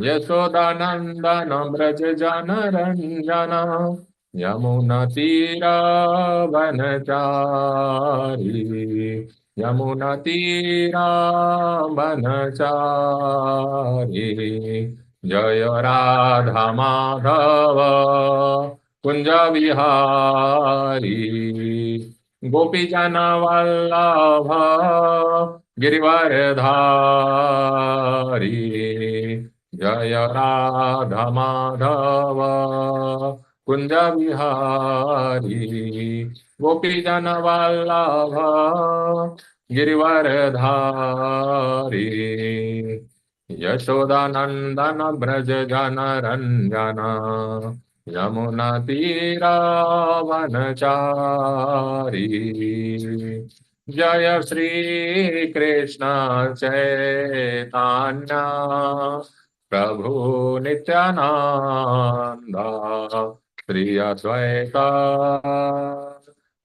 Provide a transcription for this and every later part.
यशोदानंदन व्रज जन रंजन यमुना तीरावनचारी यमुना तीरावनचारी जय राधा माधव कुंज विहारी गोपी जन वल्लभ गिरिवरधारी जय राधा माधव कुंज विहारी गोपी जन वल्लभ गिरिवरधारी यशोदानंदन ब्रज जन रंजन यमुना तीरावनचारी जय श्री कृष्ण चैतन्य प्रभु नित्यानंद श्री अद्वैत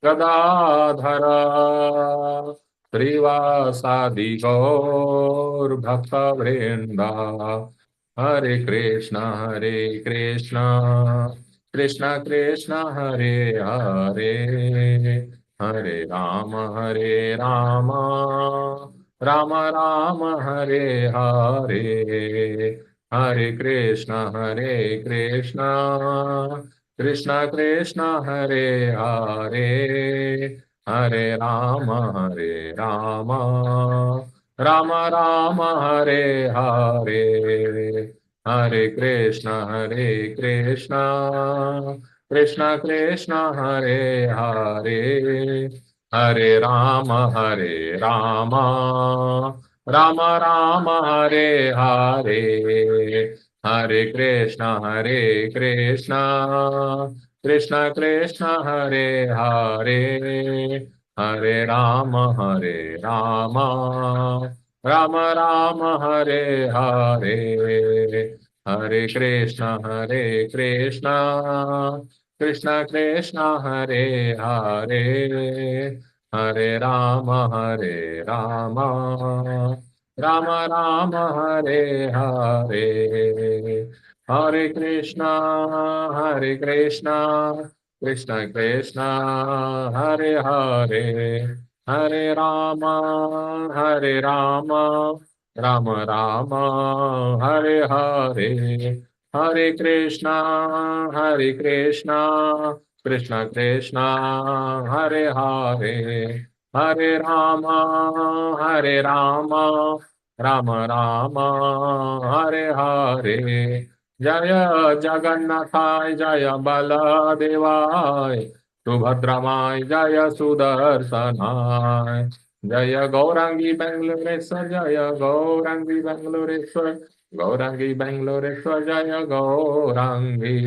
गदाधर श्रीवासादि गौर भक्तवृंद हरे कृष्ण कृष्ण कृष्ण हरे हरे हरे राम राम राम हरे हरे हरे कृष्ण कृष्ण कृष्ण हरे हरे हरे राम राम राम हरे हरे हरे कृष्ण कृष्ण कृष्ण हरे हरे हरे राम राम राम हरे हरे हरे कृष्ण कृष्ण कृष्ण हरे हरे हरे राम राम राम हरे हरे हरे कृष्ण कृष्ण कृष्ण हरे हरे हरे राम राम राम हरे हरे हरे कृष्ण कृष्ण कृष्ण हरे हरे हरे राम राम राम हरे हरे हरे कृष्ण कृष्ण कृष्ण हरे हरे हरे राम राम राम हरे हरे जय जगन्नाथाय जय बलदेवाय सुभद्रमाय जय सुदर्शनाय जय गौरांगी बेंगलोरेश्वर जय गौरांगी बेंगलोरेश्वर जय गौरांगी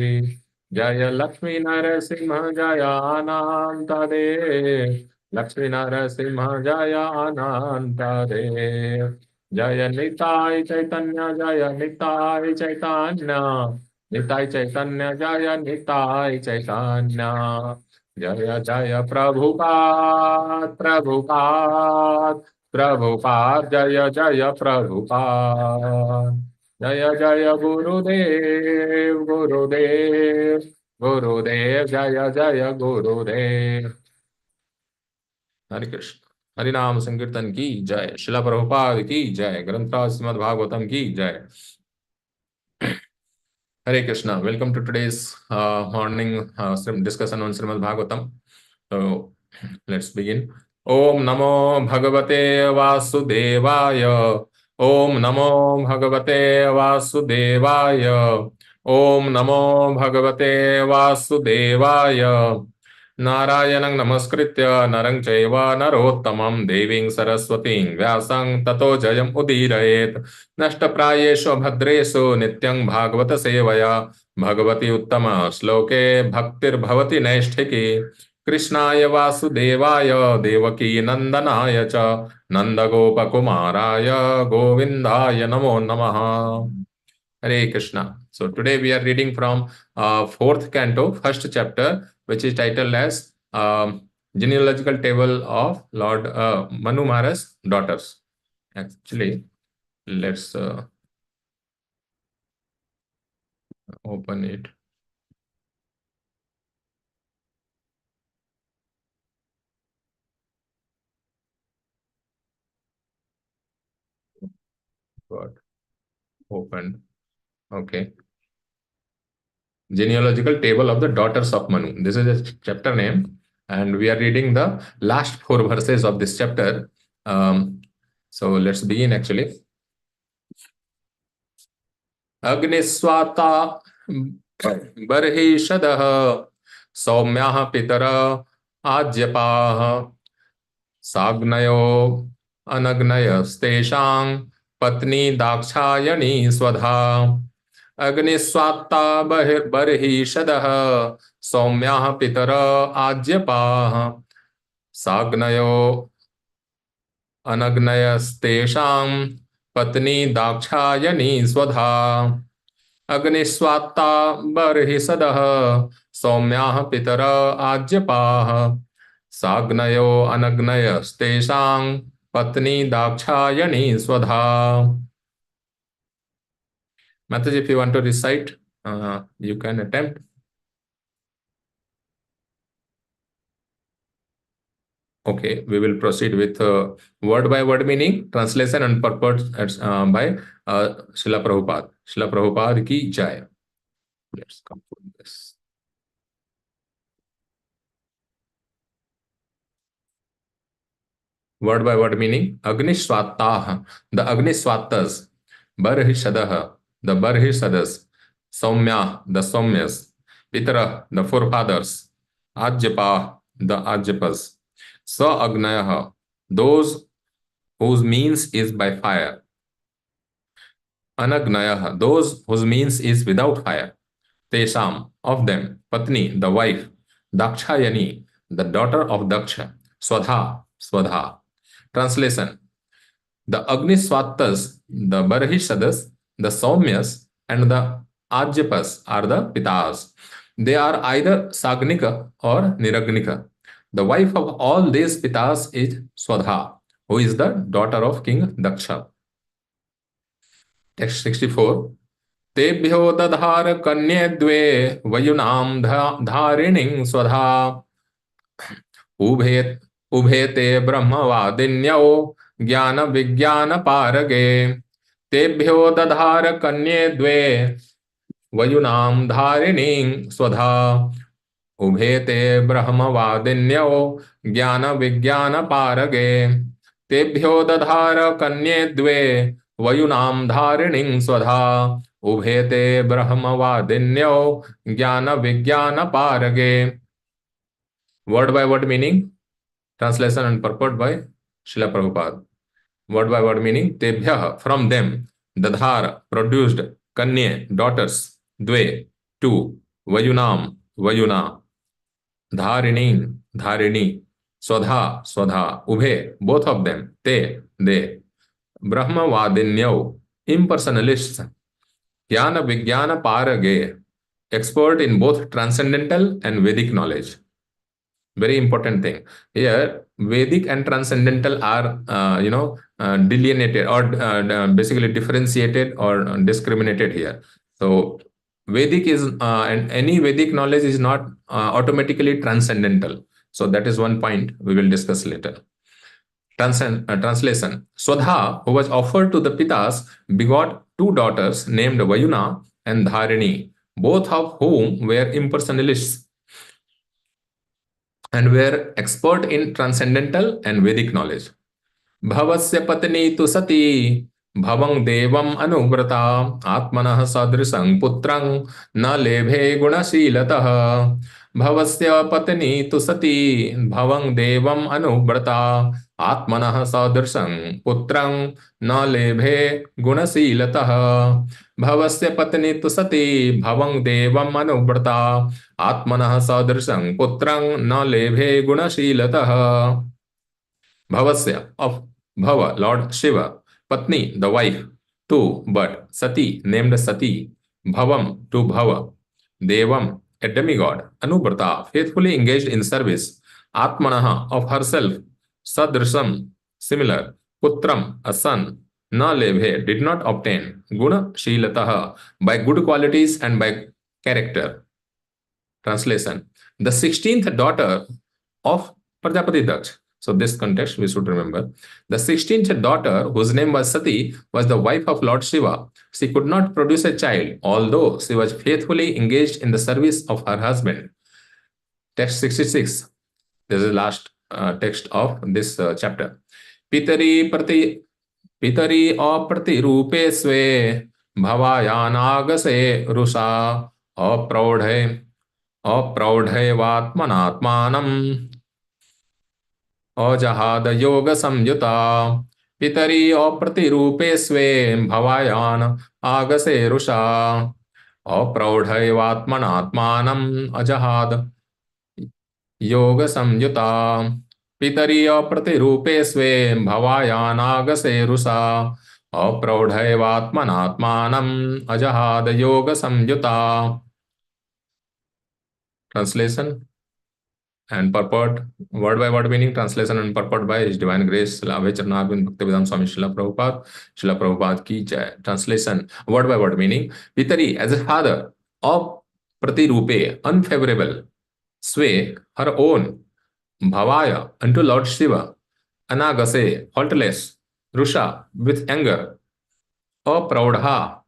जय लक्ष्मी नरसिंह जय अनंत देव लक्ष्मी नरसिंह जय अनंत देव जय निताय चैतन्य जय निताय चैतन्य जय निताय चैतन्य जय जय प्रभुपाद जय जय प्रभुपाद जय जय गुरुदेव जय जय गुरुदेव हरे कृष्ण हरिनाम संकीर्तन की जय शिला प्रभुपाद की जय ग्रंथराज श्रीमद् भागवतम की जय Hare Krishna. Welcome to today's morning discussion on Srimad Bhagavatam. So let's begin. Om Namo Bhagavate Vasudevaya. Om Namo Bhagavate Vasudevaya. Om Namo Bhagavate Vasudevaya. नारायणं नमस्कृत्य नरं चैव नरोत्तमं देवीं सरस्वतीं व्यासं ततो जयम् उदीरयेत् नष्टप्रायेषु भद्रेषु नित्यं भागवत सेवया भगवती उत्तम श्लोके भक्तिर्भवति नैष्ठिकी कृष्णाय वासुदेवाय देवकी नंदनाय च नंदगोपकुमाराय गोविंदाय नमो नमः. Hare Krishna. So today we are reading from fourth canto, first chapter, which is titled as Genealogical Table of Lord Manu Maharaj's Daughters. Actually, let's Open it. Got opened. Okay. Genealogical table of the daughters of Manu. This is a chapter name, and we are reading the last four verses of this chapter. So let's begin actually. अग्निस्वाता बर्हिषदः सौम्याः पितर आज्यपाः साग्नयो अनग्नयस्तेषां पत्नी दाक्षायणी स्वधा अग्निस्वात्ता बर्हिषदः सौम्याः पितर आज्यपाः साग्नयो अनग्नयस्तेषां पत्नी दाक्षायणी स्वधा अग्निस्वात्ता बर्हिषदः सौम्याः पितर आज्यपाः साग्नयो अनग्नयस्तेषां पत्नी दाक्षायणी स्वधा. Mataji, if you want to recite, you can attempt. Okay, we will proceed with word by word meaning, translation and purport by Srila Prabhupada. Srila Prabhupada ki jai. Let's conclude this. Word by word meaning. Agniswattah, the Agniswattas. Barhishadah, the Barhishadas. Saumya, the Saumyas. Pitara, the forefathers. Ajyapa, the Ajyapas. Sa Agnayah, those whose means is by fire. Anagnayah, those whose means is without fire. Tesam, of them. Patni, the wife. Dakshayani, the daughter of Daksha. Swadha, Swadha. Translation. The Agniswattas, the Barhishadas, the Saumyas, and the Ajyapas are the Pitas. They are either Sagnika or Niragnika. The wife of all these Pitas is Swadha, who is the daughter of King Daksha. Text 64. तेभ्यो दधार कन्ये द्वे वयुनाम धारिणीं स्वधा उभे ते ब्रह्मवादिन्यौ ज्ञान विज्ञान पारगे तेभ्यो दधार कन्ये द्वे वयुनाम धारिणीं स्वधा उभे ते ब्रह्मवादिन्यौ ज्ञान विज्ञान पारगे तेभ्यो दधार कन्ये द्वे वयुनाम धारिणीं स्वधा उभे ते ब्रह्मवादिन्यौ ज्ञान विज्ञान Parge. Word by word meaning, translation and purport by Srila Prabhupada. Word by word meaning, tebhyah, from them, dadhar, produced, kanye, daughters, dve, two, vayunam, vayuna, dharini, dharini, swadha, swadha, ubhe, both of them, te, they, brahmavadinyau, impersonalists, jnana vijnana parage, expert in both transcendental and Vedic knowledge. Very important thing here. Vedic and transcendental are delineated or basically differentiated or discriminated here. So Vedic is and any Vedic knowledge is not automatically transcendental. So that is one point we will discuss later. Translation. Swadha, who was offered to the Pitas, begot two daughters named Vayuna and Dharini, both of whom were impersonalists and were expert in transcendental and Vedic knowledge. Bhavasya patni tu sati bhavang devam anuvrata atmanah sadrisang putrang na lebhe gunashilatah. Bhavasya patni tu sati bhavang devam anuvrata atmanah sadrisang putrang na lebhe gunashilatah. Bhavasya patni tu sati bhavang devam anuvrata atmanah sadrisang putrang na lebhe gunashilatah. Bhavasya, of Bhava, Lord Shiva, Patni, the wife, two, but Sati, named Sati, Bhavam, to Bhava, Devam, a demigod, Anubrata, faithfully engaged in service, Atmanaha, of herself, Sadrisam, similar, Putram, a son, na lebhe, did not obtain guna shilatah, by good qualities and by character. Translation: the 16th daughter of Prajapati Daksh. So this context we should remember. The 16th daughter, whose name was Sati, was the wife of Lord Shiva. She could not produce a child, although she was faithfully engaged in the service of her husband. Text 66. This is the last text of this chapter. Pitari prati Pitari aprati रूपे स्वे भवायानागसे रुषा अप्रौढे अप्रौढैवात्मनात्मानम् अजहाद योग संयुता पितरी अप्रतिरूपे स्वे भवायान आगसे रुषा अप्रौढैवात्मनात्मानम् अजहाद योग संयुता पितरी अप्रतिरूपे स्वे भवायानागसे रुषा अप्रौढैवात्मनात्मानम् अजहाद योग संयुता. Translation and purport, word by word meaning, translation and purport by His Divine Grace Lave Charnabind Bhaktivedanta Swami Srila Prabhupada ki jai. Translation, word by word meaning: Pitari, as a father, of Pratirupe, unfavorable, Swe, her own, Bhavaya, unto Lord Shiva, Anagase, faultless, Rusha, with anger, Apraudha,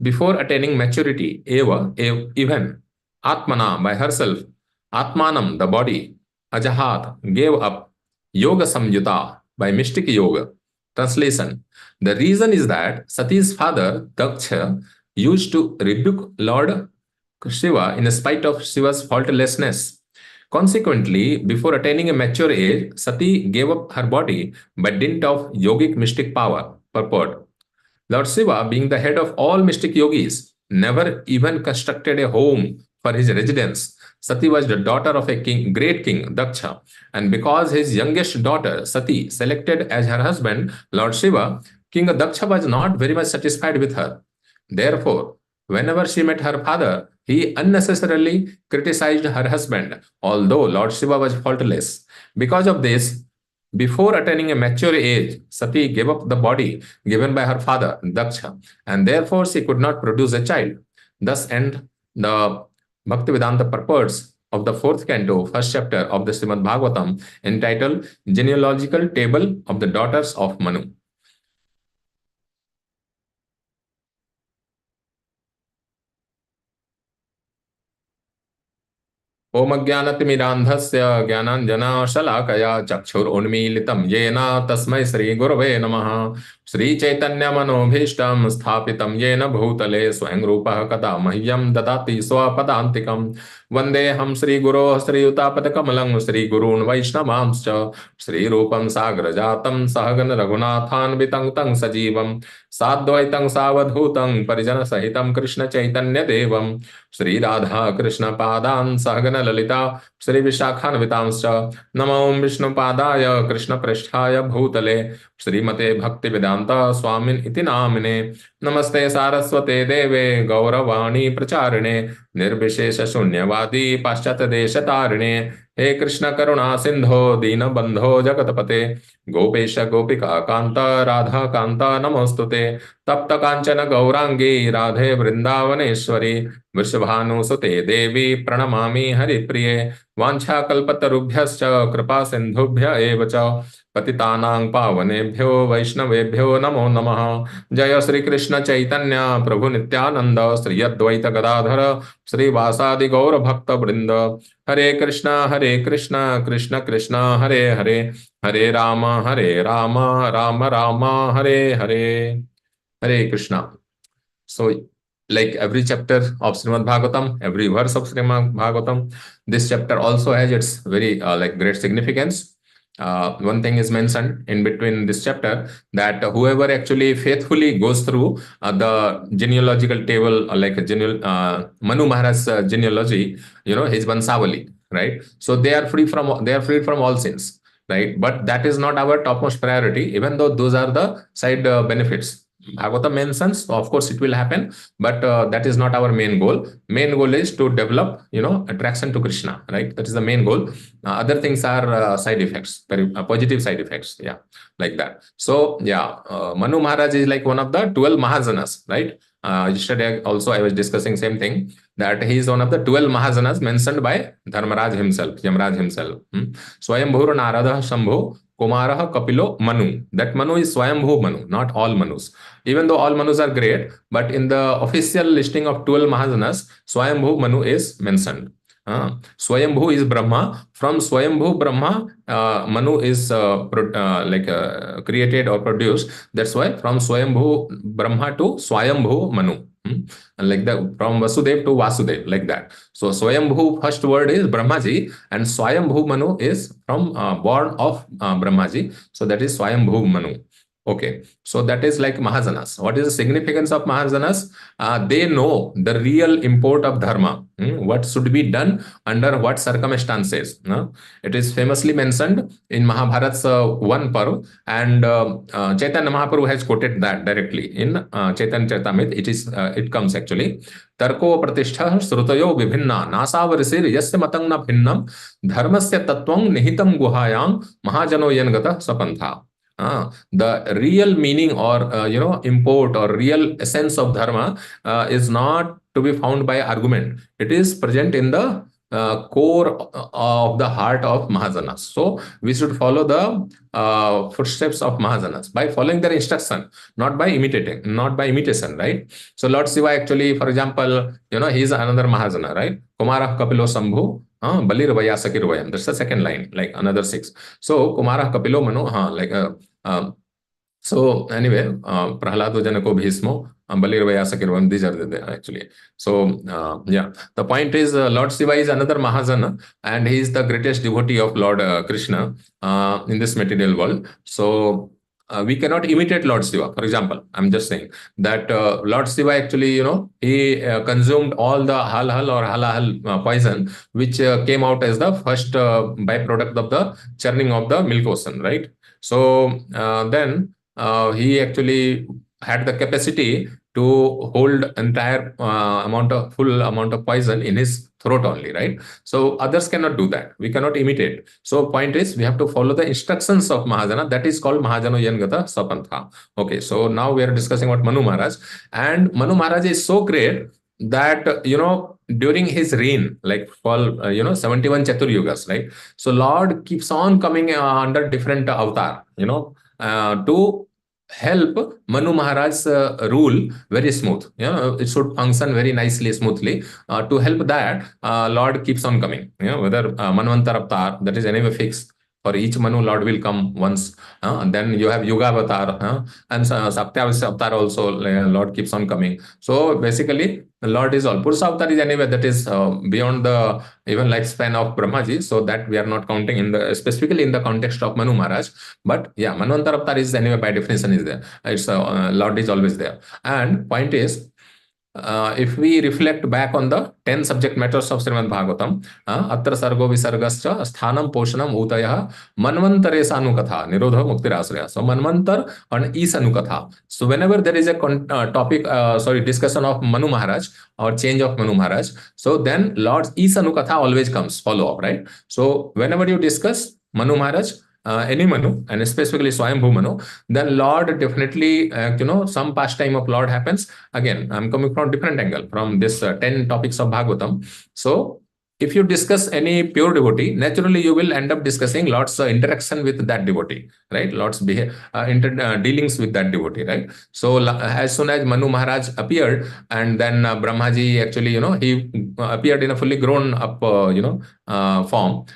before attaining maturity, Eva, even, Atmana, by herself, Atmanam, the body, Ajahat, gave up, Yoga Samyuta, by mystic yoga. Translation: the reason is that Sati's father, Daksha, used to rebuke Lord Shiva in spite of Shiva's faultlessness. Consequently, before attaining a mature age, Sati gave up her body by dint of yogic mystic power. Purport: Lord Shiva, being the head of all mystic yogis, never even constructed a home for his residence. Sati was the daughter of a great king, Daksha, and because his youngest daughter, Sati, selected as her husband, Lord Shiva, King Daksha was not very much satisfied with her. Therefore, whenever she met her father, he unnecessarily criticized her husband, although Lord Shiva was faultless. Because of this, before attaining a mature age, Sati gave up the body given by her father, Daksha, and therefore she could not produce a child. Thus end the Bhaktivedanta purports of the 4th canto, 1st chapter of the Srimad Bhagavatam, entitled Genealogical Table of the Daughters of Manu. ओम ज्ञानतिमिरान्धस्य ज्ञानाञ्जनशलाकया चक्षुरुन्मीलितं येन तस्मै श्रीगुरवे नमः. श्रीचैतन्यमनोभीष्टं स्थापितं येन भूतले स्वयं रूपः कदा मह्यं ददाति स्वपदान्तिकं. वन्देऽहं श्रीगुरोः श्रीयुतापदकमलं श्रीगुरून् वैष्णवांश्च श्रीरूपं साग्रजातं सहगण रघुनाथान्वितं तं सजीवं साद्वैतं सावधूतं परिजनसहितं कृष्णचैतन्यदेवं श्रीराधा कृष्णपादान् सहगण ललिता श्रीविशाखान्वितांश्च नमो विष्णुपादाय कृष्णप्रेष्ठाय भूतले श्रीमते भक्तिवेदान्त स्वामिन् इति नामिने. नमस्ते सारस्वते देवे गौरवाणी प्रचारिणे निर्विशेष शून्यवादी पाश्चात्यदेशतारिणे. हे कृष्ण करुणा सिंधो दीनबंधो जगतपते गोपेश गोपिका कांत राधा कांत नमोस्तुते. तप्त कांचन गौरांगी राधे वृंदावनेश्वरी वृषभानुसुते देवी प्रणमामि हरिप्रिये. वाञ्छाकल्पतरुभ्यश्च कृपा सिन्धुभ्य एव च पतितानां पावनेभ्यो वैष्णवेभ्यो नमो नमः. जय श्री कृष्ण चैतन्य प्रभु नित्यानंद श्री अद्वैत गदाधर श्रीवासादि गौर भक्त वृंद. हरे Krishna Krishna Krishna Hare Hare Hare Ram Ram Ram Hare Hare. Hare Krishna. So, like every chapter of Srimad Bhagavatam, every verse of Srimad Bhagavatam, this chapter also has its very like great significance. One thing is mentioned in between this chapter, that whoever actually faithfully goes through the genealogical table, like Manu Maharaj's genealogy, his Vansavali, right? So they are freed from all sins, right? But that is not our topmost priority, even though those are the side benefits. Bhagavatam mentions, of course, it will happen, but that is not our main goal. Main goal is to develop, attraction to Krishna, right? That is the main goal. Other things are side effects, very positive side effects. Yeah, like that. So, yeah, Manu Maharaj is like one of the 12 Mahajanas, right? Yesterday also I was discussing same thing, that he is one of the 12 Mahajanas mentioned by Dharmaraj himself, Yamraj himself. Swayambhur Narada Shambhu Kumaraha Kapilo Manu. That Manu is Swayambhu Manu, not all Manus. Even though all Manus are great, but in the official listing of 12 Mahajanas, Swayambhu Manu is mentioned. Swayambhu is Brahma. From Swayambhu Brahma, Manu is created or produced. That's why from Swayambhu Brahma to Swayambhu Manu. Like that, from Vasudev to Vasudev, like that. So Swayambhu first word is Brahmaji, and Swayambhu Manu is from born of Brahmaji. So that is Swayambhu Manu. Okay, so that is like Mahajanas. What is the significance of Mahajanas? They know the real import of dharma, what should be done under what circumstances. It is famously mentioned in Mahabharat's one Parv, and Chaitanya Mahaprabhu has quoted that directly in Chaitanya Charitamrita. It comes actually. Tarko pratishtha srutayo vibhinna nasavarasir yasya matang na bhinnam dharmasya tattvang nihitam guhayam mahajano yangata sapantha. The real meaning or import or real essence of dharma is not to be found by argument. It is present in the core of the heart of Mahajanas. So we should follow the footsteps of Mahajanas by following their instruction, not by imitation, right? So Lord Shiva actually, for example, he is another Mahajana, right? Kumara Kapilo Sambhu. Balir Vayasakir Vayam. That's the second line, like another 6. So Kumara Kapilo Mano, so anyway, Prahlado Janako Bhismo, Balir Vayasakir Vayam, these are the actually. So yeah, the point is Lord Shiva is another Mahajana, and he is the greatest devotee of Lord Krishna in this material world. So we cannot imitate Lord Shiva. For example, I'm just saying that Lord Shiva actually, he consumed all the halal or halal poison, which came out as the first byproduct of the churning of the milk ocean, right? So then he actually had the capacity to hold entire full amount of poison in his throat only, right? So others cannot do that. We cannot imitate. So point is, we have to follow the instructions of Mahajana. That is called Mahajano Yangata Sapantha. Okay, so now we are discussing about Manu Maharaj. And Manu Maharaj is so great that, during his reign, like for, 71 Chatur Yugas, right? So Lord keeps on coming under different avatar, to help Manu Maharaj's rule very smooth. It should function very nicely, smoothly. To help that, Lord keeps on coming. Whether Manvantar Avatar, that is anyway fixed. For each Manu, Lord will come once. And then you have Yuga Avatar, and Satyavasya Avatar also, Lord keeps on coming. So basically, the Lord is all. Purusha Avatar is anyway, that is beyond the even lifespan of Brahmaji. So that we are not counting specifically in the context of Manu Maharaj. But yeah, Manvantar Avatar is anyway by definition is there. It's Lord is always there. And point is, if we reflect back on the 10 subject matters of Srimad Bhagavatam, Atra Sargo Visargascha Sthanam Poshanam Utaya Manvantare Sanukatha Nirodha Muktirasraya. So Manvantar and Isanukatha. So whenever there is a discussion of Manu Maharaj or change of Manu Maharaj, so then Lord's Isanukatha always comes, follow up, right? So whenever you discuss Manu Maharaj, any Manu, and specifically Swayambhu Manu, then Lord definitely, some pastime of Lord happens. Again, I'm coming from different angle, from this 10 topics of Bhagavatam. So if you discuss any pure devotee, naturally you will end up discussing Lord's interaction with that devotee, right? Lord's dealings with that devotee, right? So as soon as Manu Maharaj appeared, and then Brahmaji actually, he appeared in a fully grown up, form.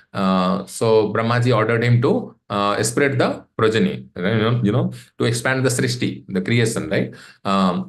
So Brahmaji ordered him to spread the progeny, to expand the Srishti, the creation, right?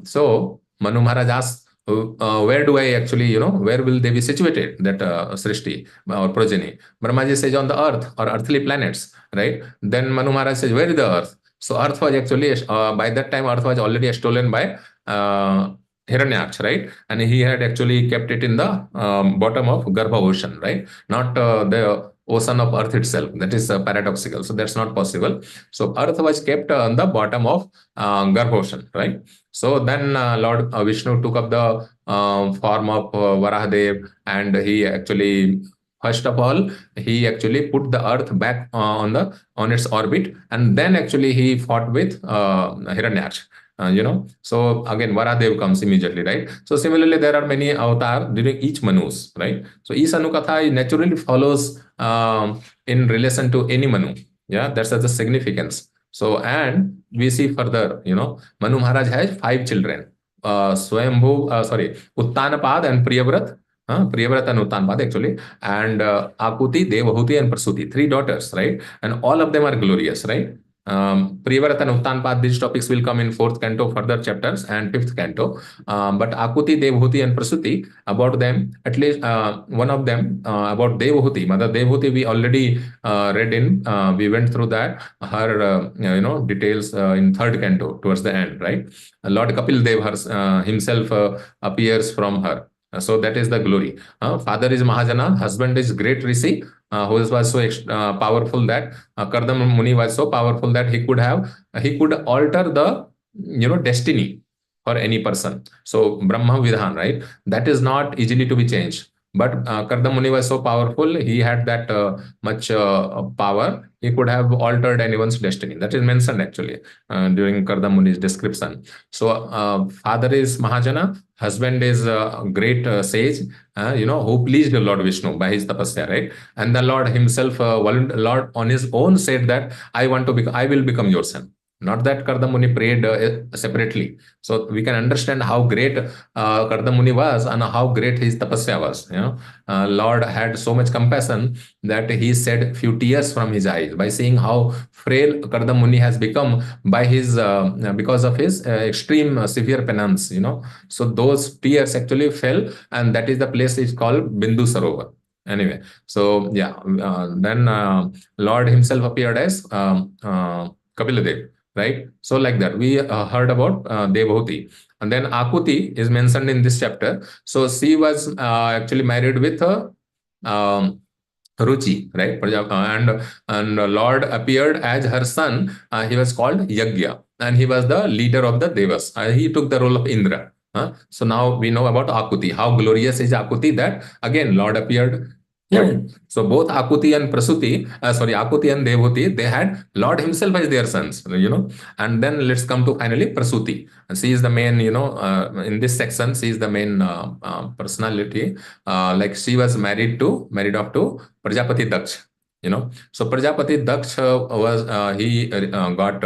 So Manu Maharaj asked, where do I actually, where will they be situated, that Srishti or progeny? Brahmaji says on the earth or earthly planets, right? Then Manu Maharaj says, where is the earth? So earth was actually, by that time, earth was already stolen by Hiranyaksh, right? And he had actually kept it in the bottom of Garbha ocean, right? Not the ocean of earth itself. That is paradoxical. So that's not possible. So earth was kept on the bottom of Garbh ocean, right? So then Lord Vishnu took up the form of Varahadev, and he actually, first of all, he actually put the earth back on its orbit, and then actually he fought with Hiranyaksha. So again, Varadev comes immediately, right? So similarly, there are many avatar during each Manus, right? So each Anukatha naturally follows in relation to any Manu. Yeah, that's the significance. So, and we see further, Manu Maharaj has 5 children. Uttanapad and Priyavrat. Priyavrat and Uttanapad actually, and Akuti, Devahuti, and Prasuti, 3 daughters, right? And all of them are glorious, right? Priyavrat and Uttanapad, these topics will come in 4th canto, further chapters, and 5th canto. But Akuti, Devahuti, and Prasuti, about them, at least one of them, about Devahuti, Mother Devahuti, we already read we went through that, her, details in 3rd canto, towards the end, right? Lord Kapil Dev himself appears from her. So that is the glory. Father is Mahajana, husband is great Rishi, who was so powerful that Kardam Muni was so powerful that he could alter the destiny for any person. So Brahma Vidhan, right? That is not easily to be changed. But Kardam Muni was so powerful, he had that much power. He could have altered anyone's destiny. That is mentioned actually during Kardam Muni's description. So father is Mahajana, husband is a great sage, who pleased the Lord Vishnu by his tapasya, right? And the Lord himself, Lord on his own said that I will become your son. Not that Kardam Muni prayed separately. So we can understand how great Kardam Muni was and how great his tapasya was. Lord had so much compassion that he shed few tears from his eyes by seeing how frail Kardam Muni has become by his because of his extreme severe penance. So those tears actually fell, and that is the place is called Bindu Sarovar. Anyway, so yeah, then Lord himself appeared as Kapiladev. Right? So like that, we heard about Devahuti. And then Akuti is mentioned in this chapter. So she was actually married with Ruchi, right? And Lord appeared as her son. He was called Yagya, and he was the leader of the Devas. He took the role of Indra. So now we know about Akuti. How glorious is Akuti that again Lord appeared. So both Akuti and Akuti and Devahuti, they had Lord himself as their sons, And then let's come to finally Prasuti. And she is the main, in this section, she is the main personality. Like she was married off to Prajapati Daksh. So Prajapati Daksh he got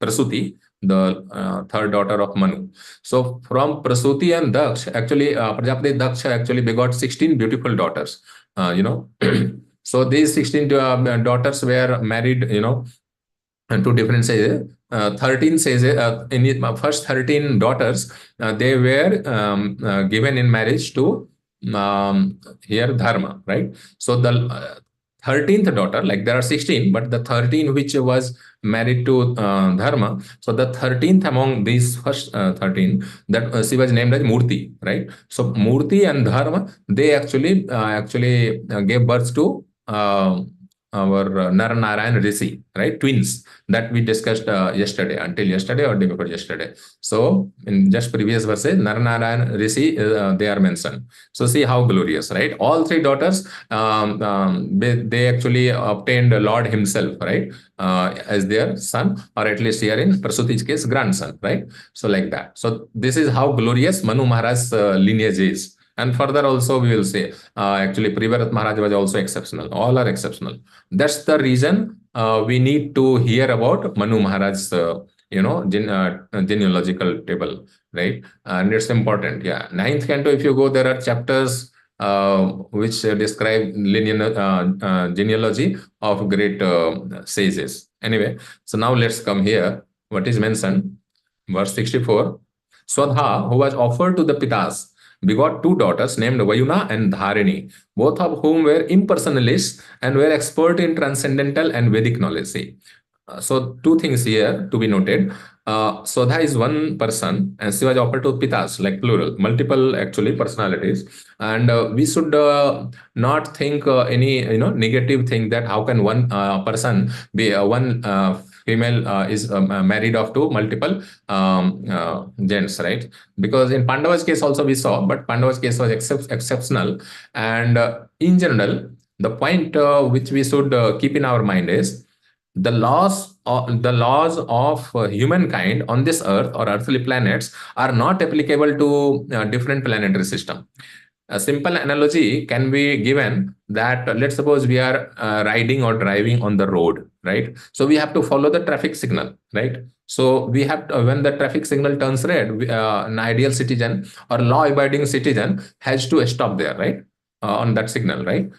Prasuti, the 3rd daughter of Manu. So from Prasuti and Daksh, actually Prajapati Daksh actually begot 16 beautiful daughters. So these 16 daughters were married, and to different sages. 13 sages, in the first 13 daughters, they were given in marriage to here Dharma, right? So the 13th daughter, like there are 16, but the 13 which was married to Dharma. So the 13th among these first 13, that she was named as Murti, right? So Murti and Dharma, they actually gave birth to our Narayan Rishi, right? Twins that we discussed until yesterday or day before yesterday. So in just previous verses, Narayan Rishi, they are mentioned. So see how glorious, right? All 3 daughters, they actually obtained Lord himself, right? As their son, or at least here in Prasuti's case, grandson, right? So like that. So this is how glorious Manu Maharaj's lineage is. And further also we will say, actually Priyavrat Maharaj was also exceptional. All are exceptional. That's the reason we need to hear about Manu Maharaj's, genealogical table, right? And it's important. Yeah. 9th canto, if you go, there are chapters which describe genealogy of great sages. Anyway, so now let's come here. What is mentioned? Verse 64. Swadha, who was offered to the Pitas, begot 2 daughters named Vayuna and Dharini, both of whom were impersonalists and were expert in transcendental and Vedic knowledge. See, So two things here to be noted. Sodha is one person, and she was offered to Pitas, like plural, multiple actually personalities, and we should not think any negative thing that how can one person be one female is married off to multiple gents, right? Because in Pandava's case also we saw, but Pandava's case was exceptional, and in general, the point which we should keep in our mind is the laws of humankind on this earth or earthly planets are not applicable to different planetary system. A simple analogy can be given that let's suppose we are riding or driving on the road, right? So we have to follow the traffic signal, right? So we have to, when the traffic signal turns red, an ideal citizen or law-abiding citizen has to stop there, right? On that signal, right?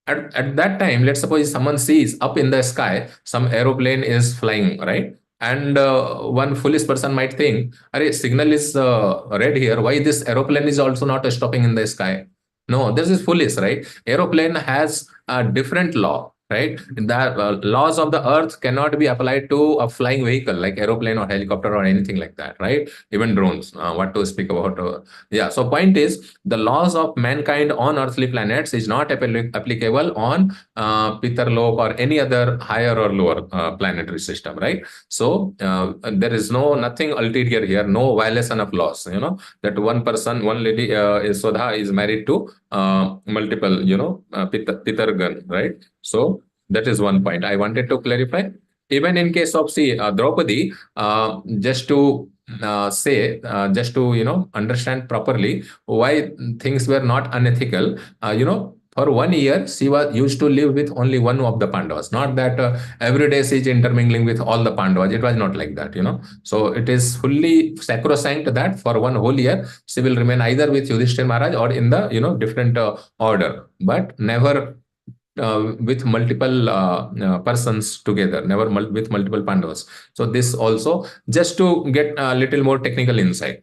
At that time, let's suppose someone sees up in the sky some aeroplane is flying, right? And one foolish person might think, "Arey, signal is red here. Why this aeroplane is also not stopping in the sky?" No, this is foolish, right? Aeroplane has a different law, right? The laws of the earth cannot be applied to a flying vehicle like aeroplane or helicopter or anything like that, right? Even drones. What to speak about? Yeah. So point is, the laws of mankind on earthly planets is not applicable on Pitarlok or any other higher or lower planetary system, right? So there is nothing ulterior here, no violation of laws. That one person, one lady, is Sodha is married to multiple, Pitargan, right? So that is one point I wanted to clarify. Even in case of, see, Draupadi, just to just to understand properly why things were not unethical. For 1 year she was used to live with only one of the Pandavas. Not that every day she is intermingling with all the Pandavas. It was not like that. So it is fully sacrosanct that for one whole year she will remain either with Yudhishthir Maharaj or in the different order, but never with multiple persons together, never with multiple Pandavas. So this also, just to get a little more technical insight.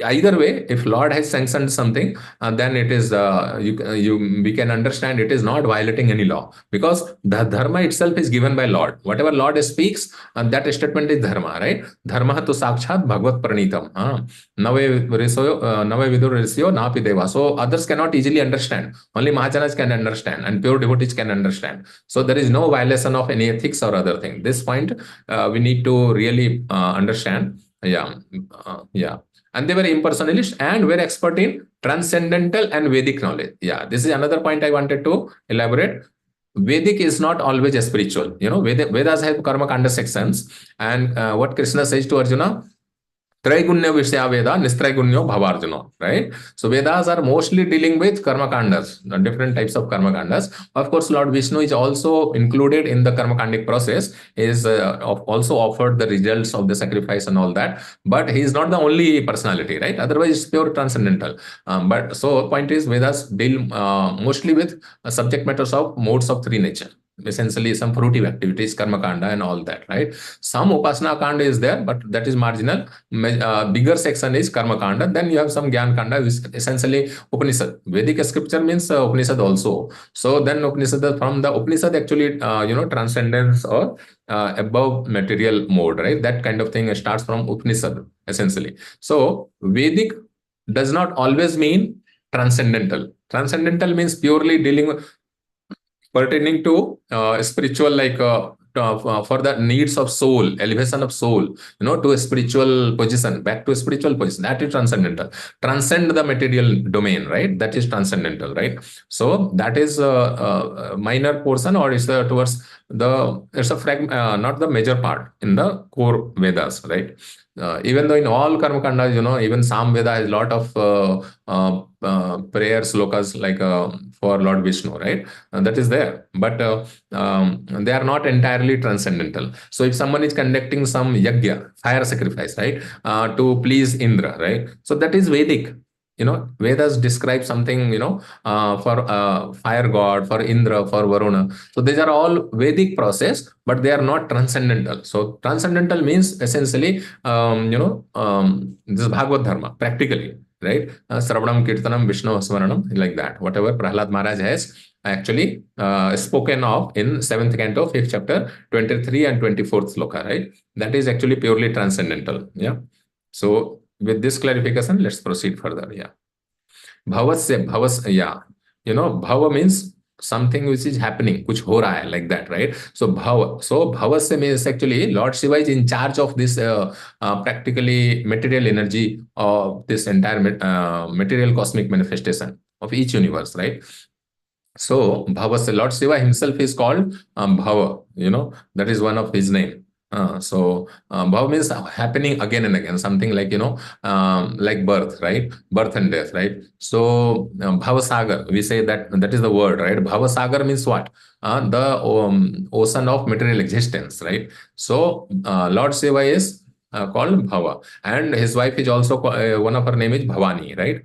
Either way, if Lord has sanctioned something, then it is we can understand it is not violating any law, because the dharma itself is given by Lord. Whatever Lord speaks, that statement is dharma, right? Dharma to sakshat bhagavad pranitam. Nave vidur risyo napi deva. So others cannot easily understand. Only Mahajanas can understand and pure devotees can understand. So there is no violation of any ethics or other thing. This point we need to really understand. Yeah, yeah. And they were impersonalists and were expert in transcendental and Vedic knowledge. Yeah, this is another point I wanted to elaborate. Vedic is not always a spiritual. Vedas have karma kanda sections, and what Krishna says to Arjuna, Traigunya Vishya Veda, Nistraigunyo Bhavarjuna, right? So Vedas are mostly dealing with karma kandas, the different types of karma kandas. Of course, Lord Vishnu is also included in the karma kandic process, is also offered the results of the sacrifice and all that. But he is not the only personality, right? Otherwise, it's pure transcendental. But so point is, Vedas deal mostly with subject matters of modes of three nature. Essentially some fruitive activities, karma kanda and all that, right? Some upasana kanda is there, but that is marginal. Bigger section is karma kanda. Then you have some gyan kanda, which is essentially Upanishad. Vedic scripture means Upanishad also. So then Upanishad, from the Upanishad actually transcendence or above material mode, right? That kind of thing starts from Upanishad essentially. So Vedic does not always mean transcendental. Transcendental means purely dealing pertaining to spiritual, like for the needs of soul, elevation of soul, to a spiritual position, back to a spiritual position. That is transcendental. Transcend the material domain, right? That is transcendental, right? So that is a minor portion, or is towards the, it's a fragment, not the major part in the core Vedas, right? Even though in all karma kandas, even Sam Veda has a lot of prayer slokas like for Lord Vishnu, right? That is there, but they are not entirely transcendental. So if someone is conducting some yajna, fire sacrifice, right, to please Indra, right? So that is Vedic. Vedas describe something, for fire god, for Indra, for Varuna. So these are all Vedic process, but they are not transcendental. So transcendental means essentially, this Bhagavad Dharma, practically. right? Sravanam Kirtanam Vishnu Smaranam, like that. Whatever Prahlad Maharaj has actually spoken of in 7th canto, 5th chapter, 23 and 24th sloka, right? That is actually purely transcendental. Yeah. So with this clarification, let's proceed further. Yeah. Bhavasya, bhavas, yeah. Bhava means something which is happening, kuch ho raha hai, like that, right? So bhava. So bhavasya means actually Lord Shiva is in charge of this practically material energy of this entire material cosmic manifestation of each universe, right? So Bhavasya, Lord Shiva himself is called Bhava, that is one of his name. Bhava means happening again and again, something like, like birth, right? Birth and death, right? So Bhava Sagar, we say that is the word, right? Bhava Sagar means what? The ocean of material existence, right? So Lord Shiva is called Bhava, and his wife is also one of her name is Bhavani, right?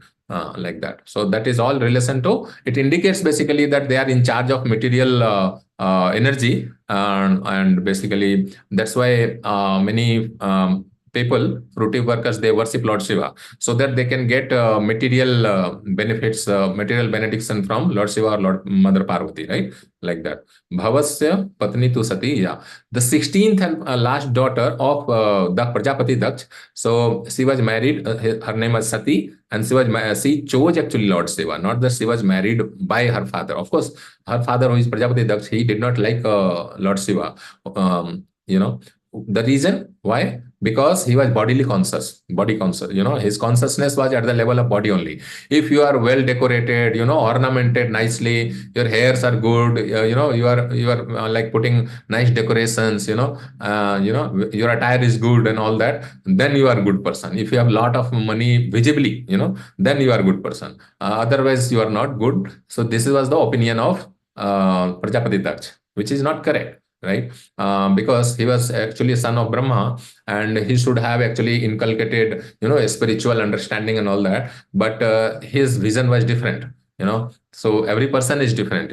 Like that. So that is all relation to, it indicates basically that they are in charge of material energy, and basically that's why many people, fruity workers, they worship Lord Shiva so that they can get material benefits, material benediction from Lord Shiva or Lord Mother Parvati, right? Like that. Bhavasya Patni tu Sati, yeah. The 16th and last daughter of the Prajapati Daksh. So she was married, her name was Sati, and she chose actually Lord Shiva, not that she was married by her father. Of course, her father, who is Prajapati Daksh, he did not like Lord Shiva. The reason why? Because he was body conscious. His consciousness was at the level of body only. If you are well decorated, ornamented nicely, your hairs are good, you are like putting nice decorations, your attire is good and all that, then you are a good person. If you have a lot of money visibly, then you are a good person. Otherwise, you are not good. So this was the opinion of Prajapati Daksh, which is not correct, right? Because he was actually a son of Brahma, and he should have actually inculcated, a spiritual understanding and all that. But his vision was different, So every person is different,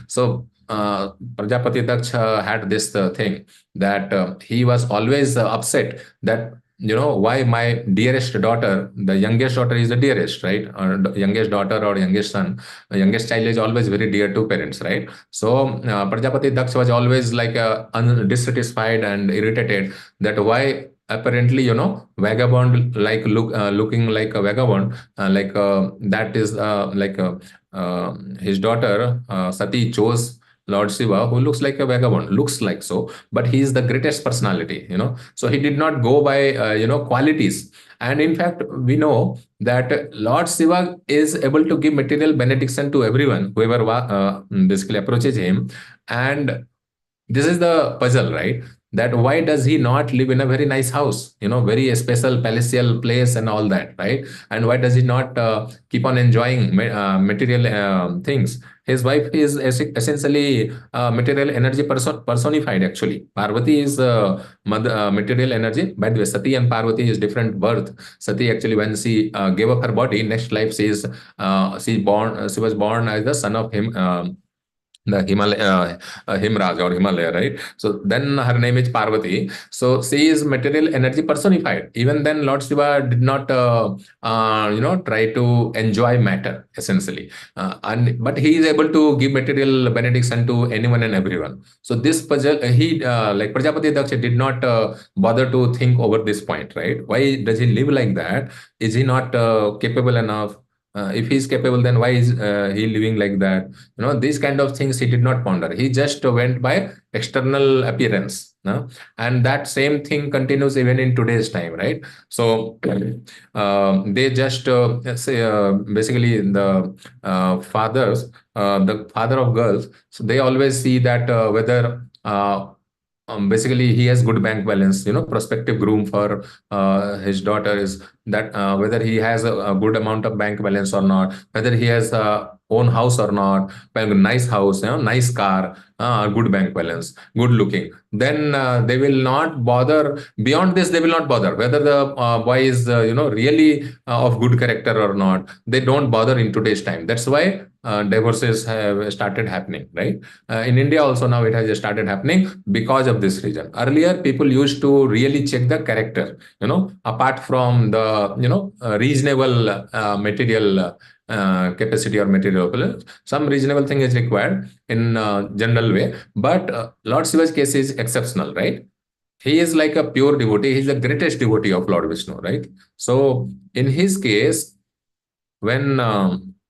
So Prajapati Daksh had this thing that he was always upset that, why my dearest daughter, the youngest daughter is the dearest, right? Or the youngest daughter or youngest son, the youngest child is always very dear to parents, right? So Prajapati Daksh was always like dissatisfied and irritated that why apparently, vagabond, like looking like a vagabond, that is his daughter Sati chose Lord Shiva, who looks like a vagabond, looks like so, but he is the greatest personality, So he did not go by, qualities. And in fact, we know that Lord Shiva is able to give material benediction to everyone, whoever basically approaches him. And this is the puzzle, right? That why does he not live in a very nice house, very special palatial place and all that, right? And why does he not keep on enjoying material things? His wife is essentially material energy personified, actually. Parvati is material energy. By the way, Sati and Parvati is different birth. Sati actually, when she gave up her body, next life she was born as the son of him. The Himalaya, Himraj or Himalaya, right? So then her name is Parvati. So she is material energy personified. Even then, Lord Shiva did not, try to enjoy matter essentially, but he is able to give material benediction to anyone and everyone. So this puzzle, he like Prajapati Daksha did not bother to think over this point, right? Why does he live like that? Is he not capable enough? If he is capable, then why is he living like that? These kind of things he did not ponder. He just went by external appearance, and that same thing continues even in today's time, right? So they just say basically the father of girls, so they always see that whether basically he has good bank balance, prospective groom for his daughter is that whether he has a good amount of bank balance or not, whether he has a own house or not, well, nice house, nice car, good bank balance, good looking, then they will not bother. Beyond this, they will not bother whether the boy is really of good character or not. They don't bother in today's time. That's why divorces have started happening, right? In India also now it has started happening because of this reason. Earlier, people used to really check the character, apart from the reasonable material capacity or material. Some reasonable thing is required in general way. But Lord Shiva's case is exceptional, right? He is like a pure devotee. He's the greatest devotee of Lord Vishnu, right? So in his case, when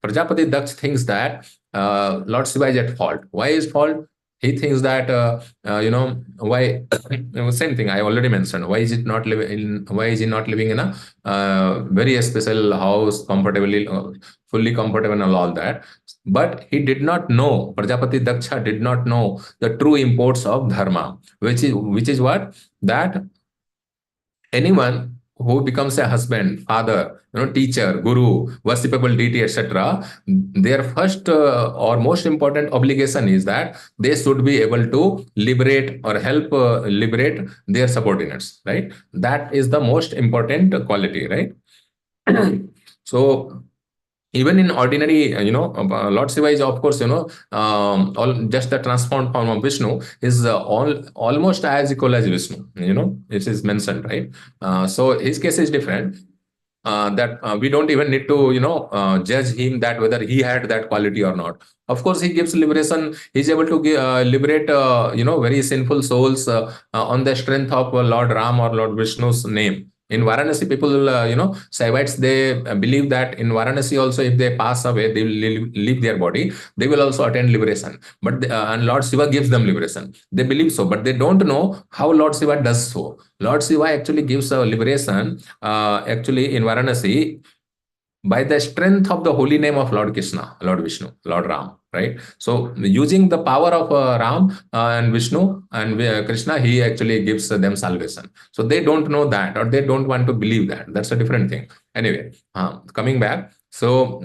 Prajapati Daksh thinks that Lord Shiva is at fault. Why is fault? He thinks that why same thing I already mentioned. Why is it not living in? Why is he not living in a very special house, comfortably, fully comfortable, and all that? But he did not know. Prajapati Daksha did not know the true imports of dharma, which is what that anyone who becomes a husband, father, teacher, guru, worshipable deity, etc., their first or most important obligation is that they should be able to liberate or help liberate their subordinates, right? That is the most important quality, right? So even in ordinary, Lord Shiva is, of course, just the transformed form of Vishnu is almost as equal as Vishnu. It is mentioned, right? So his case is different. That we don't even need to, judge him that whether he had that quality or not. Of course, he gives liberation. He's able to liberate, very sinful souls on the strength of Lord Ram or Lord Vishnu's name. In Varanasi, people, Saivites, they believe that in Varanasi also, if they pass away, they will leave their body, they will also attain liberation. But and Lord Shiva gives them liberation. They believe so, but they don't know how Lord Shiva does so. Lord Shiva actually gives a liberation, actually in Varanasi, by the strength of the holy name of Lord Krishna, Lord Vishnu, Lord Ram, right? So using the power of Ram and Vishnu and Krishna, he actually gives them salvation. So they don't know that, or they don't want to believe that. That's a different thing. Anyway, coming back. So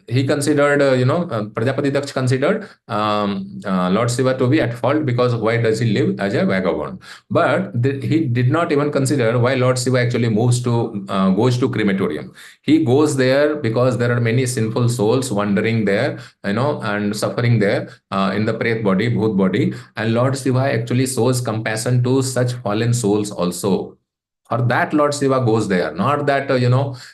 he considered, Prajapati Daksh considered Lord Shiva to be at fault because why does he live as a vagabond? But he did not even consider why Lord Shiva actually goes to crematorium. He goes there because there are many sinful souls wandering there, and suffering there in the Pret body, Bhut body. And Lord Shiva actually shows compassion to such fallen souls also. For that, Lord Shiva goes there. Not that,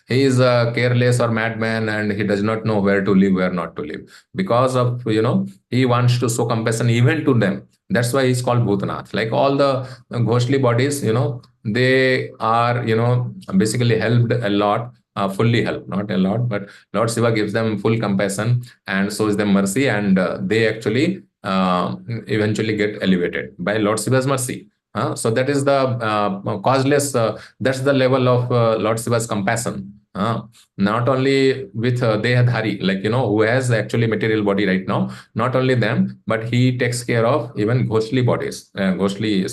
he is careless or madman and he does not know where to live, where not to live. Because of, he wants to show compassion even to them. That's why he's called Bhutanath. Like all the ghostly bodies, they are, basically helped a lot. Fully help, not a lot, but Lord Shiva gives them full compassion and shows them mercy, and they actually eventually get elevated by Lord Shiva's mercy. So that is the causeless, that's the level of Lord Shiva's compassion. Not only with Dehadhari, like, who has actually material body right now, not only them, but he takes care of even ghostly bodies, ghostly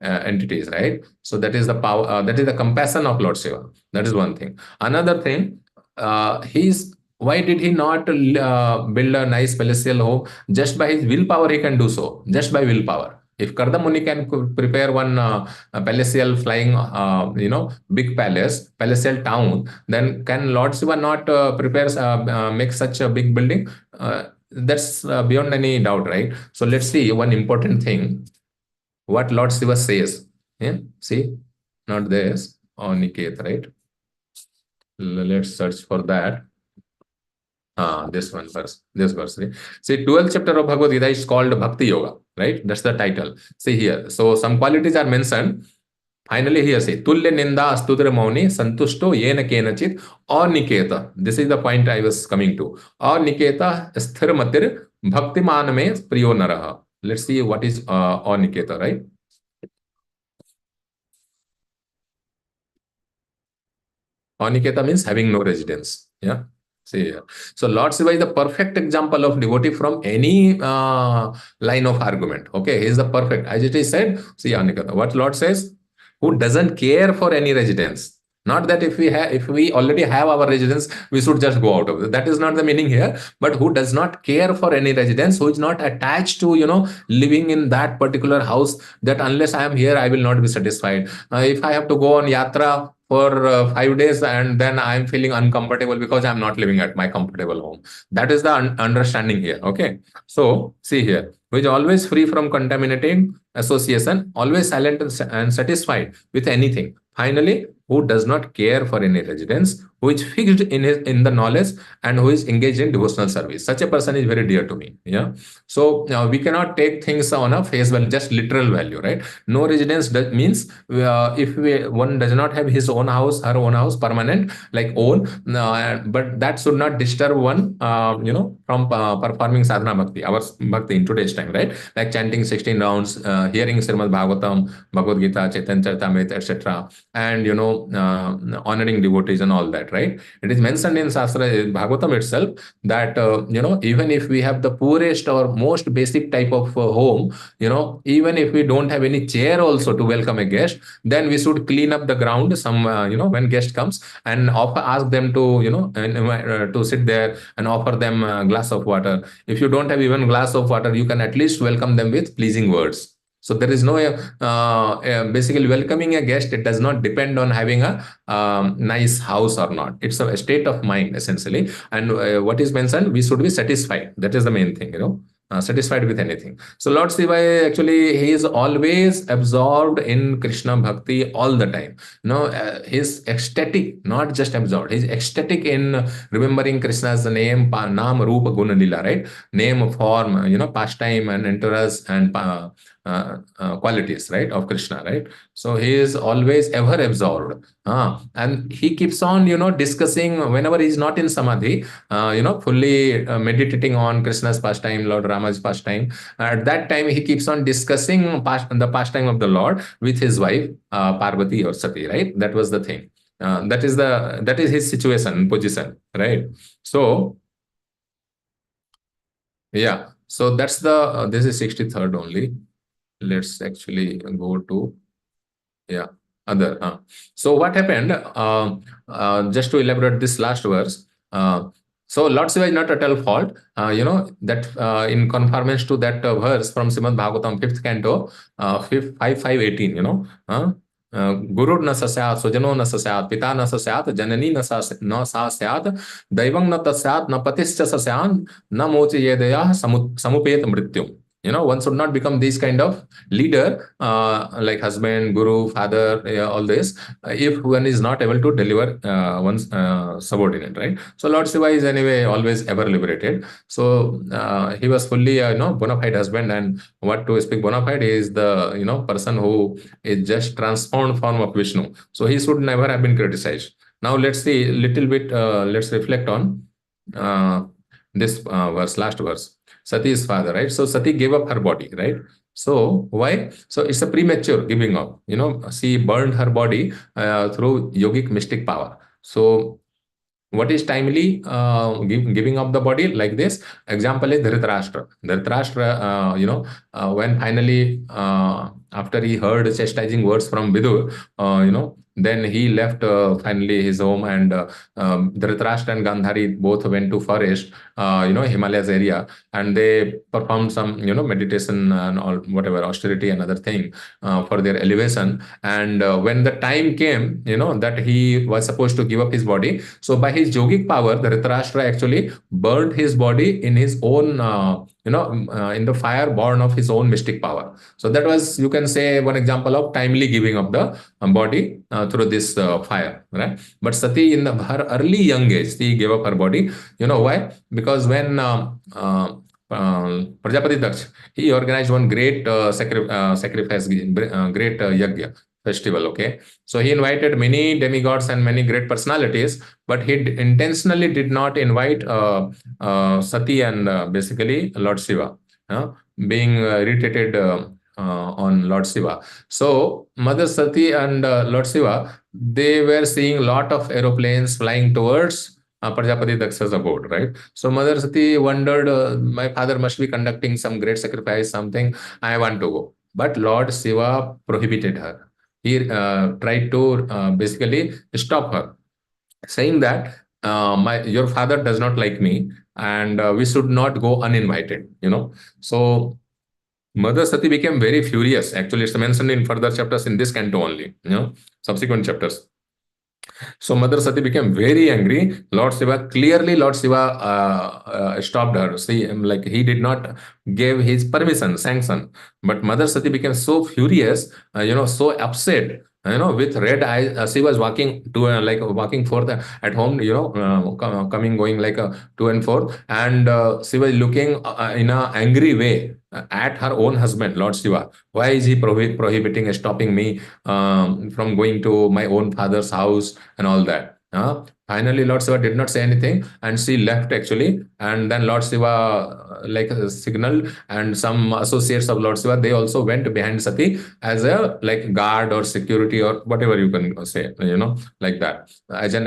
entities, right? So that is the power, that is the compassion of Lord Shiva. That is one thing. Another thing, why did he not build a nice palatial home? Just by his willpower, he can do so. Just by willpower. If Kardamuni can prepare one palatial flying, big palatial town, then can Lord Shiva not make such a big building? That's beyond any doubt, right? So let's see one important thing. What Lord Shiva says. Yeah? See, not this, or Niket, right? Let's search for that. This one verse, this verse. Right? See, 12th chapter of Bhagavad Gita is called Bhakti Yoga, right? That's the title. See here. So some qualities are mentioned. Finally, here say, Tulya Ninda Astutra Mauni Santushto Yena Kenachit or Niketa. This is the point I was coming to. Or Niketa Sthirmatir Bhaktiman Me Priyo Naraha. Let's see what is or Niketa, right? Aniketa means having no residence. Yeah. See here. So Lord Shiva is the perfect example of devotee from any line of argument. Okay, he is the perfect. As it is said, see Aniketa. What Lord says, who doesn't care for any residence. Not that if we already have our residence, we should just go out of it. That is not the meaning here. But who does not care for any residence, who is not attached to living in that particular house. That unless I am here, I will not be satisfied. If I have to go on yatra for 5 days and then I'm feeling uncomfortable because I'm not living at my comfortable home. That is the understanding here. Okay. So see here, who is always free from contaminating association, always silent and satisfied with anything. Finally, who does not care for any residence, who is fixed in the knowledge, and who is engaged in devotional service. Such a person is very dear to me. Yeah. So we cannot take things on a face value, just literal value, right? No residence means if one does not have his own house, her own house, permanent, like own, but that should not disturb one, from performing sadhana bhakti, our bhakti in today's time, right? Like chanting 16 rounds, hearing Srimad Bhagavatam, Bhagavad Gita, Chaitanya Charitamrita, etc., and honoring devotees and all that, right? It is mentioned in Shastra, Bhagavatam itself, that even if we have the poorest or most basic type of home, even if we don't have any chair also to welcome a guest, then we should clean up the ground some, when guest comes, and ask them to, to sit there and offer them a glass of water. If you don't have even glass of water, you can at least welcome them with pleasing words. So there is no basically welcoming a guest. It does not depend on having a nice house or not. It's a state of mind essentially. And what is mentioned, we should be satisfied. That is the main thing, satisfied with anything. So Lord Shiva, actually, he is always absorbed in Krishna bhakti all the time. He's ecstatic, not just absorbed. He's ecstatic in remembering Krishna's name, Nam, Rupa, Guna, Lila, right? Name, form, pastime and entourage and qualities, right, of Krishna, right? So he is always ever absorbed. And he keeps on, discussing whenever he's not in samadhi, fully meditating on Krishna's pastime, Lord Rama's pastime. At that time, he keeps on discussing the pastime of the Lord with his wife, Parvati or Sati, right? That was the thing. That is his situation, position, right? So, yeah. So that's this is 63rd only. Let's actually go to, yeah, other. So what happened, just to elaborate this last verse, so Lord Shiva is not at all fault, that in conformance to that verse from Srimad Bhagavatam 5th canto, 5:18, Guru na sasyat, sujano na sasyat, pita na sasyat, janani na sasyat, daivang na tasyat, na patischa sasyat, na mochi yedaya samupet mrityum. One should not become this kind of leader, like husband, guru, father, all this, if one is not able to deliver one's subordinate, right? So Lord Shiva is anyway always ever liberated. So he was fully, bona fide husband, and what to speak bona fide is the, person who is just transformed form of Vishnu. So he should never have been criticized. Now let's see a little bit, let's reflect on this verse, last verse. Sati's father, right? So Sati gave up her body, right? So why? So it's a premature giving up. She burned her body through yogic mystic power. So what is timely giving up the body like this? Example is Dhritarashtra. Dhritarashtra, when finally, after he heard chastising words from Vidur, then he left finally his home, and Dhritarashtra and Gandhari both went to forest, Himalayas area, and they performed some, meditation and all, whatever, austerity and other thing for their elevation. And when the time came, that he was supposed to give up his body, so by his yogic power, Dhritarashtra actually burned his body in his own, in the fire born of his own mystic power. So that was, you can say, one example of timely giving up the body through this fire, right? But Sati, in her early young age, she gave up her body. You know why? Because when Prajapati Daksh, he organized one great sacrifice, great yajna festival, okay? So he invited many demigods and many great personalities, but he intentionally did not invite Sati and basically Lord Shiva, being irritated on Lord Shiva. So Mother Sati and Lord Shiva, they were seeing a lot of aeroplanes flying towards Prajapati Daksha's abode, right? So Mother Sati wondered, my father must be conducting some great sacrifice, something, I want to go. But Lord Shiva prohibited her. He tried to basically stop her, saying that your father does not like me, and we should not go uninvited, So Mother Sati became very furious. Actually, it's mentioned in further chapters in this canto only, subsequent chapters. So Mother Sati became very angry. Lord Shiva stopped her. See, like he did not give his permission, sanction. But Mother Sati became so furious, so upset with red eyes. She was walking to like walking forth at home, coming, going like to and forth, and she was looking in a angry way at her own husband, Lord Shiva. Why is he prohibiting, stopping me from going to my own father's house and all that? Finally, Lord Shiva did not say anything, and she left actually. And then Lord Shiva signaled, and some associates of Lord Shiva, they also went behind Sati as a like guard or security or whatever you can say, like that, as an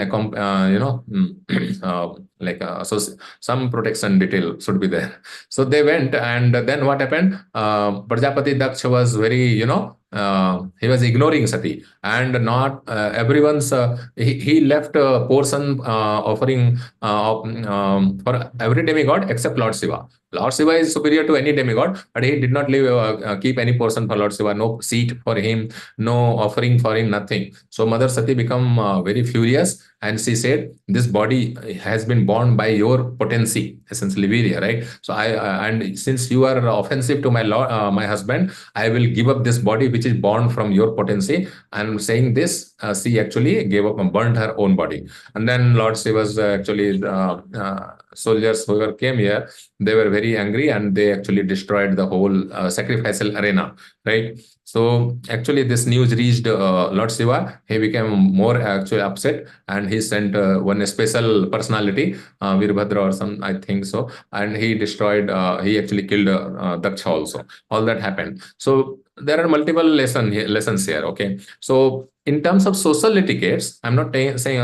like so some protection detail should be there. So they went, and then what happened? Prajapati Daksha was very, he was ignoring Sati, and not everyone's. He left a portion offering for every demigod except Lord Shiva. Lord Shiva is superior to any demigod, but he did not leave keep any portion for Lord Shiva. No seat for him, no offering for him, nothing. So Mother Sati become very furious, and she said, "This body has been born by your potency, essentially Virya, right? So and since you are offensive to my Lord, my husband, I will give up this body which is born from your potency." And saying this, she actually gave up and burned her own body. And then Lord Shiva's actually soldiers who came here, they were very angry, and they actually destroyed the whole sacrificial arena, right? So actually this news reached Lord Shiva. He became more actually upset, and he sent one special personality, Virabhadra or some, I think so, and he destroyed, he actually killed Daksha also. All that happened. So there are multiple lessons here, okay? So in terms of social etiquettes, I'm not saying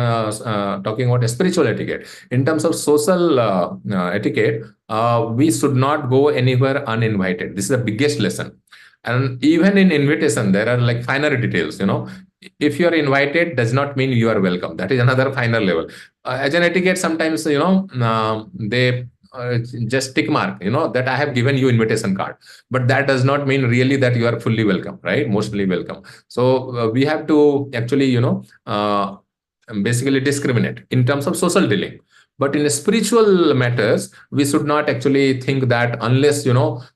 talking about spiritual etiquette. In terms of social etiquette, we should not go anywhere uninvited. This is the biggest lesson. And even in invitation, there are like finer details. If you are invited, does not mean you are welcome. That is another finer level. As an etiquette, sometimes they just tick mark, that I have given you invitation card, but that does not mean really that you are fully welcome, right? Mostly welcome. So we have to actually, basically discriminate in terms of social dealing. But in spiritual matters, we should not actually think that unless,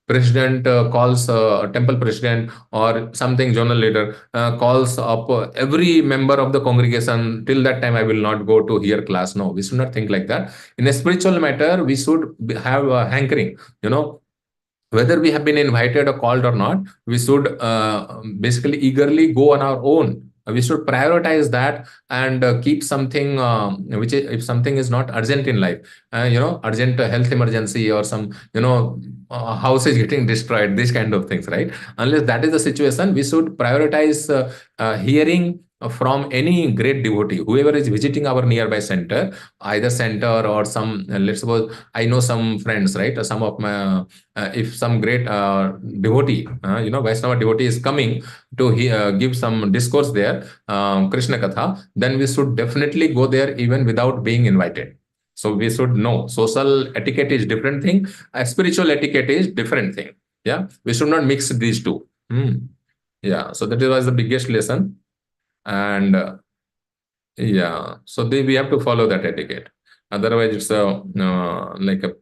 president calls temple president or something zonal leader calls up every member of the congregation, till that time I will not go to hear class. No, we should not think like that. In a spiritual matter, we should have a hankering, whether we have been invited or called or not. We should basically eagerly go on our own. We should prioritize that, and keep something which is, if something is not urgent in life, urgent health emergency or some, house is getting destroyed, these kind of things, right? Unless that is the situation, we should prioritize hearing from any great devotee, whoever is visiting our nearby center, either center or some, let's suppose I know some friends, right? Some of my, if some great devotee, Vaishnava devotee is coming to give some discourse there, Krishna Katha, then we should definitely go there even without being invited. So we should know social etiquette is different thing, spiritual etiquette is different thing. Yeah, we should not mix these two. Yeah, so that was the biggest lesson. And yeah, so we have to follow that etiquette. Otherwise, it's like a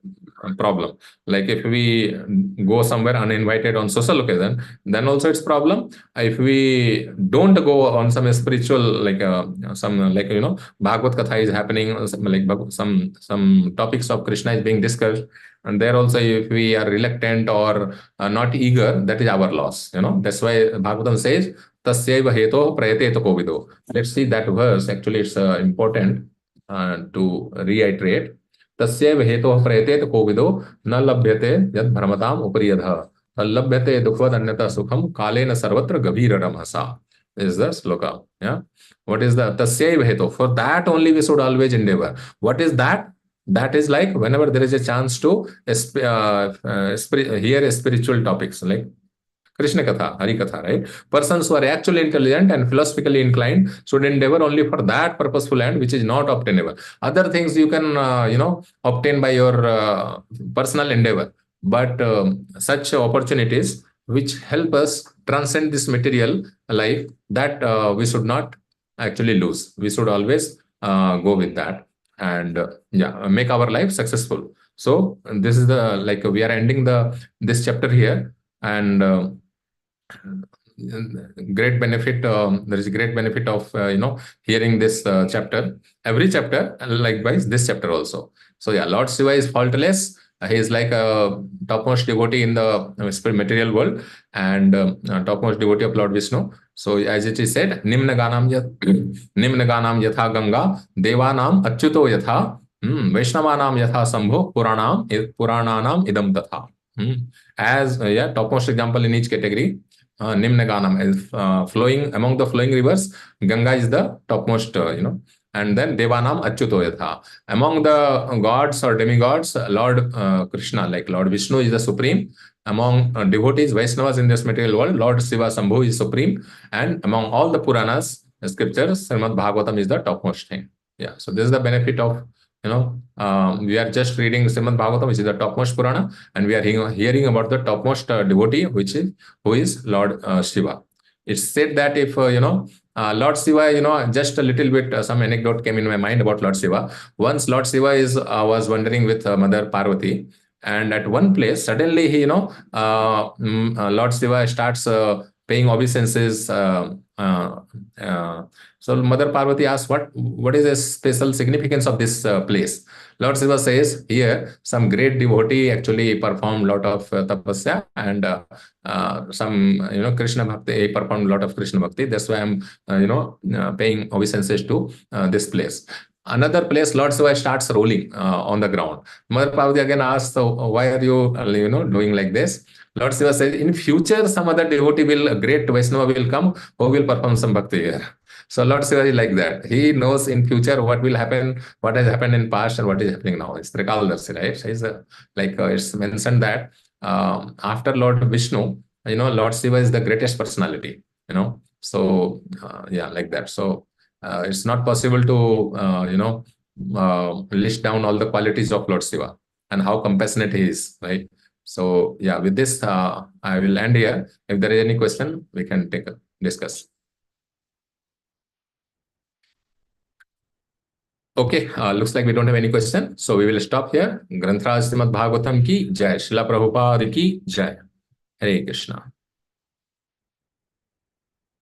problem. Like if we go somewhere uninvited on social occasion, then also it's problem. If we don't go on some spiritual, like some, like Bhagavad Katha is happening, like some topics of Krishna is being discussed, and there also if we are reluctant or not eager, that is our loss. That's why Bhagavatam says, Tasyaiva heto prayate kovido. Let's see that verse. Actually, it's important to reiterate. Tasyaiva heto prayate kovido na labhyate yad bhramatam upariyadha. Labhyate dukhvad anyata sukham kalena sarvatra gavira ramasa. Is the sloka. Yeah. What is the tasyaiva heto? For that only we should always endeavor. What is that? That is like whenever there is a chance to hear spiritual topics like Krishna Katha, Hari Katha, right? Persons who are actually intelligent and philosophically inclined should endeavor only for that purposeful end, which is not obtainable. Other things you can, obtain by your personal endeavor. But such opportunities which help us transcend this material life, that we should not actually lose. We should always go with that, and yeah, make our life successful. So this is the, like, we are ending this chapter here, and great benefit. There is a great benefit of hearing this chapter. Every chapter, and likewise this chapter also. So yeah, Lord Shiva is faultless. He is like a topmost devotee in the material world, and topmost devotee of Lord Vishnu. So as it is said, Nimna Ganam Nimna Ganam Yatha Ganga, Devanam Achyuto Yatha, Vaishnavanam Yatha Sambho, Purananam Idam Tatha. As yeah, topmost example in each category. Nimna Ganam is flowing among the flowing rivers. Ganga is the topmost, and then Devanam Achyuto Yatha. Among the gods or demigods, Lord Krishna, like Lord Vishnu, is the supreme. Among devotees, Vaishnavas in this material world, Lord Shiva Sambhu is supreme. And among all the Puranas, scriptures, Srimad Bhagavatam is the topmost thing. Yeah, so this is the benefit of, we are just reading Srimad Bhagavatam, which is the topmost Purana, and we are hearing about the topmost devotee, who is Lord Shiva. It's said that if, Lord Shiva, just a little bit, some anecdote came in my mind about Lord Shiva. Once Lord Shiva was wandering with Mother Parvati, and at one place, suddenly he, Lord Shiva starts paying obeisances. So Mother Parvati asks, what is the special significance of this place? Lord Shiva says, here some great devotee actually performed a lot of tapasya, and some Krishna bhakti, performed a lot of Krishna bhakti. That's why I'm paying obeisances to this place. Another place, Lord Shiva starts rolling on the ground. Mother Parvati again asks, so why are you doing like this? Lord Shiva says, in future some other devotee will, a great Vaishnava will come who will perform some bhakti here. So Lord Shiva is like that. He knows in future what will happen, what has happened in past, and what is happening now. It's Trikaladasi, right? It's mentioned that after Lord Vishnu, Lord Shiva is the greatest personality. So yeah, like that. So it's not possible to list down all the qualities of Lord Shiva and how compassionate he is, right? So yeah, with this, I will end here. If there is any question, we can discuss. Okay, looks like we don't have any question. So we will stop here. Granthra Srimad Bhagavatam ki Jai. Srila Prabhupada ki Jai. Hare Krishna.